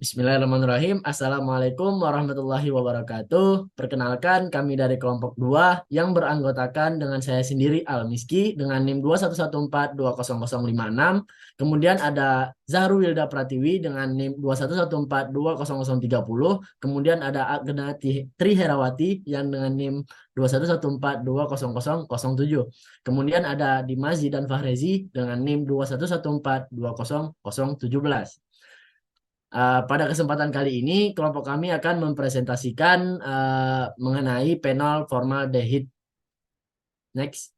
Bismillahirrahmanirrahim. Assalamualaikum warahmatullahi wabarakatuh. Perkenalkan, kami dari kelompok 2 yang beranggotakan dengan saya sendiri Al-Miski dengan NIM 211420056. Kemudian ada Zahru Wilda Pratiwi dengan NIM 211420030. Kemudian ada Agna Tri Herawati yang dengan NIM 211420007. Kemudian ada Dimas Zidan Fahrezi dengan NIM 211420017. Pada kesempatan kali ini, kelompok kami akan mempresentasikan mengenai penol formaldehid. Next.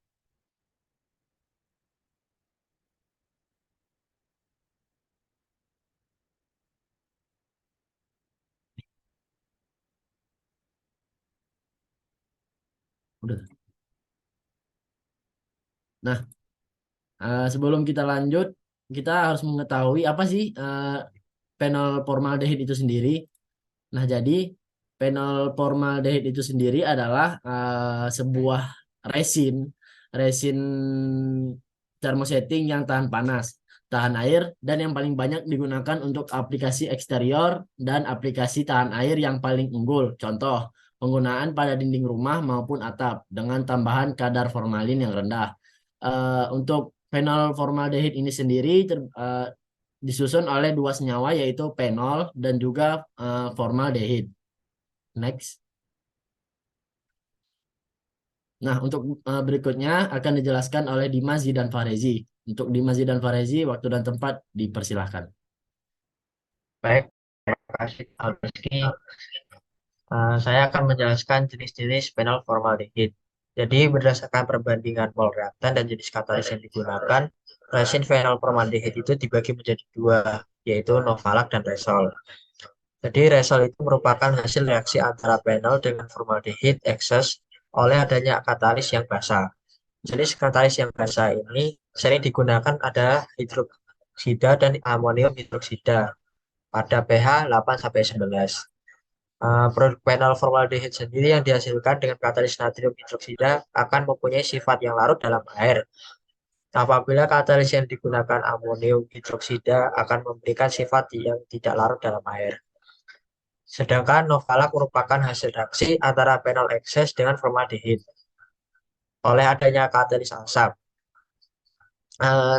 Udah. Nah, sebelum kita lanjut, kita harus mengetahui apa sih penol formaldehid itu sendiri. Nah, jadi penol formaldehid itu sendiri adalah sebuah resin, resin termosetting yang tahan panas, tahan air, dan yang paling banyak digunakan untuk aplikasi eksterior dan aplikasi tahan air yang paling unggul. Contoh, penggunaan pada dinding rumah maupun atap dengan tambahan kadar formalin yang rendah. Untuk fenol formaldehid ini sendiri disusun oleh dua senyawa yaitu penol dan juga formaldehid. Next. Nah, untuk berikutnya akan dijelaskan oleh Dimas Zidan Farezi. Untuk Dimas Zidan Farezi, waktu dan tempat dipersilahkan. Baik, terima kasih Alberski. Saya akan menjelaskan jenis-jenis penol formaldehid. Jadi berdasarkan perbandingan mol reaktan dan jenis katalis yang digunakan, resin fenol formaldehid itu dibagi menjadi dua, yaitu Novalak dan Resol. Jadi Resol itu merupakan hasil reaksi antara penol dengan formaldehid ekses oleh adanya katalis yang basah. Jenis katalis yang basah ini sering digunakan ada hidroksida dan amonium hidroksida pada pH 8-11. Produk penol formaldehid sendiri yang dihasilkan dengan katalis natrium hidroksida akan mempunyai sifat yang larut dalam air. Apabila katalis yang digunakan amonium hidroksida akan memberikan sifat yang tidak larut dalam air. Sedangkan Novalak merupakan hasil reaksi antara penol ekses dengan formaldehid oleh adanya katalis asam.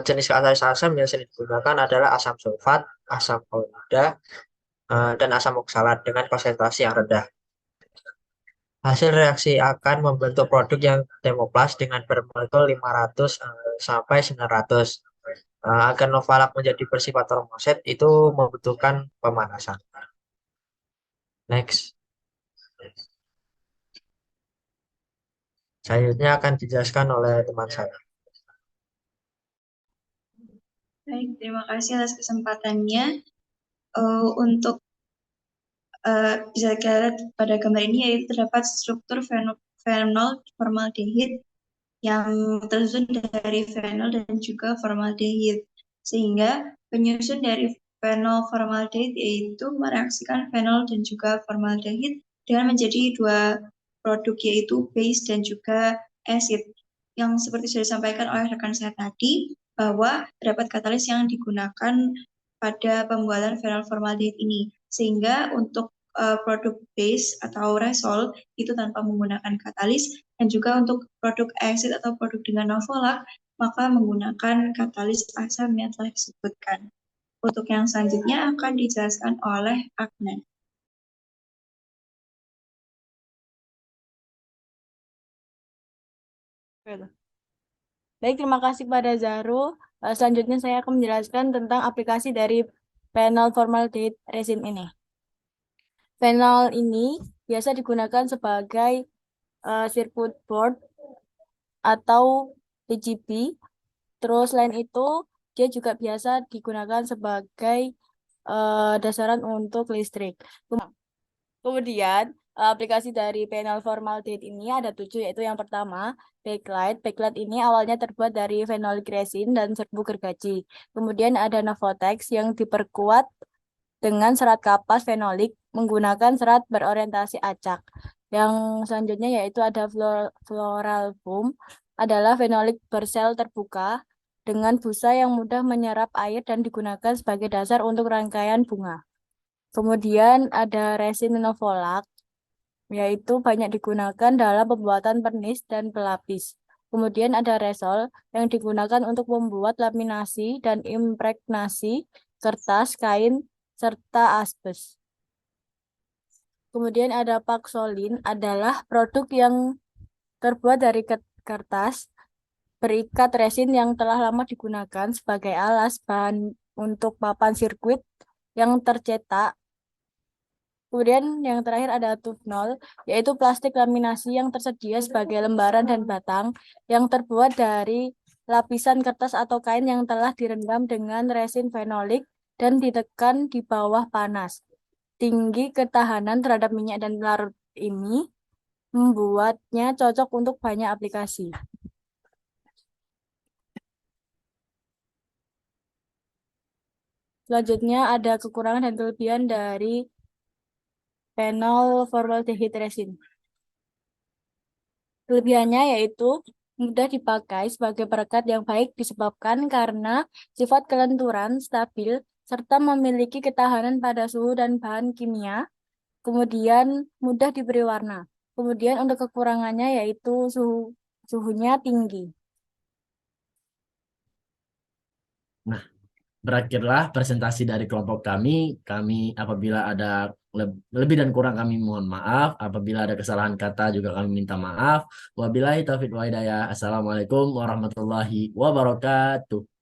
Jenis katalis asam yang sering digunakan adalah asam sulfat, asam klorida, dan asam oksalat dengan konsentrasi yang rendah. Hasil reaksi akan membentuk produk yang termoplas dengan bermolekul 500 sampai 900. Agar Novalak menjadi bersifat termoset itu membutuhkan pemanasan. Next. Selanjutnya akan dijelaskan oleh teman saya. Baik, terima kasih atas kesempatannya. Untuk bisa kita lihat pada gambar ini yaitu terdapat struktur fenol formaldehid yang tersusun dari fenol dan juga formaldehid. Sehingga penyusun dari fenol formaldehid yaitu mereaksikan fenol dan juga formaldehid dengan menjadi dua produk yaitu base dan juga acid. Yang seperti sudah disampaikan oleh rekan saya tadi, bahwa terdapat katalis yang digunakan pada pembuatan fenol formaldehid ini. Sehingga untuk produk base atau resol itu tanpa menggunakan katalis, dan juga untuk produk acid atau produk dengan Novolak maka menggunakan katalis asam yang telah disebutkan. Untuk yang selanjutnya akan dijelaskan oleh Agnes. Baik, terima kasih kepada Zahru. Selanjutnya saya akan menjelaskan tentang aplikasi dari penol formaldehid resin ini. Penol ini biasa digunakan sebagai circuit board atau PGB. Terus selain itu, dia juga biasa digunakan sebagai dasaran untuk listrik. Kemudian, aplikasi dari penol formaldehid ini ada 7, yaitu yang pertama, backlight. Backlight ini awalnya terbuat dari fenolik resin dan serbuk gergaji. Kemudian ada Novotex yang diperkuat dengan serat kapas fenolik menggunakan serat berorientasi acak. Yang selanjutnya yaitu ada floral foam, adalah fenolik bersel terbuka dengan busa yang mudah menyerap air dan digunakan sebagai dasar untuk rangkaian bunga. Kemudian ada resin linovolak, yaitu banyak digunakan dalam pembuatan pernis dan pelapis. Kemudian ada resol yang digunakan untuk membuat laminasi dan impregnasi kertas, kain, serta asbes. Kemudian ada Paxolin adalah produk yang terbuat dari kertas berikat resin yang telah lama digunakan sebagai alas bahan untuk papan sirkuit yang tercetak. Kemudian yang terakhir ada Tufnol, yaitu plastik laminasi yang tersedia sebagai lembaran dan batang yang terbuat dari lapisan kertas atau kain yang telah direndam dengan resin fenolik dan ditekan di bawah panas. Tinggi ketahanan terhadap minyak dan larut ini membuatnya cocok untuk banyak aplikasi. Selanjutnya ada kekurangan dan kelebihan dari phenol formaldehyde resin. Kelebihannya yaitu mudah dipakai sebagai perekat yang baik disebabkan karena sifat kelenturan stabil serta memiliki ketahanan pada suhu dan bahan kimia. Kemudian mudah diberi warna. Kemudian untuk kekurangannya yaitu suhunya tinggi. Nah, berakhirlah presentasi dari kelompok kami. Kami apabila ada lebih dan kurang kami mohon maaf. Apabila ada kesalahan kata juga kami minta maaf. Wabillahi taufiq wa hidayah. Assalamualaikum warahmatullahi wabarakatuh.